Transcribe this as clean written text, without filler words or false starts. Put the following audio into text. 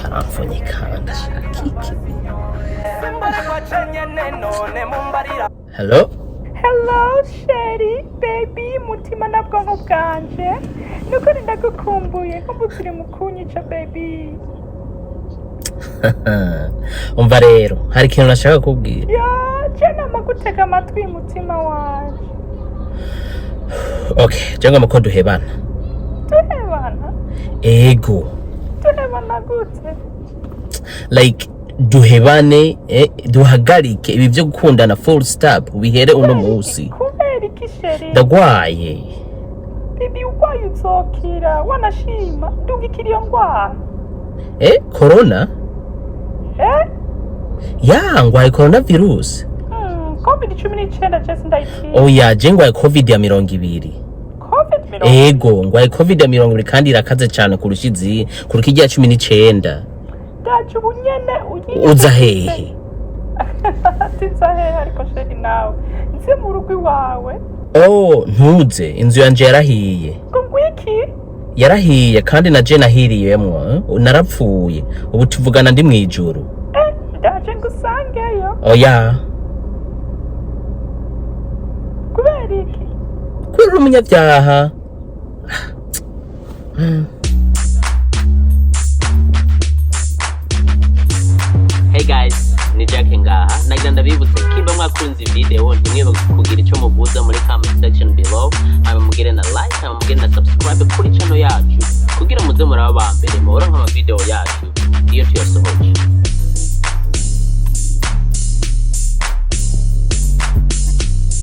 Haramfunyikanda shakiki. Hello? Hello, Sherry, baby, mutima na bwonko bwanje. Nukuri ndagukumbuye, kumbukire mukunyica, baby. Umva rero, hari ikintu nashaka kubwira. Ya, jana magutega amatwi mutima wanje. Okay, jenga mako duhebana. Duhebana? Ego. Duhebana gute? Like duhebane, duhagarike ibi byo gukundana full stop bihere uno munsi. Kubera iki Sherry? Ndagwaye. Baby, ugwaye uzokira, wanashima, ndungikira iyo ngwara. Corona? Ya, ngwaye coronavirus. COVID-19 just ndayitiye. Oh ya, je ngwaye COVID ya 20. COVID-19? Ego, ngwaye COVID ya 20 kandi irakaze cyane kurusha izi, kuruka igiya 19. Daje ubunyene uyiye. Uza hehe? Tiza hehe ariko Sherry nawe. Nzi mu rugo iwawe. Oh, ntuze, inzu yanje yarahiye. Ngwiki? Yarahiye kandi na je nahiriyemwo, narapfuye. Ubu tuvugana ndi mwijuru. Ndaje ngusangeyo. Oya. Kubera iki? Kubera umunyabyaha. Hey guys, ni Jack ngaha. Nagira ndabibutse kimba mwakunze video ntimwibuke kugira icyo muvuza muri comment section below. Hama mugire na like, hama mugire na subscribe kuri channel yacu kugira muze muraba bambere muhora nk'ama video yacu iyo tuyasohoje.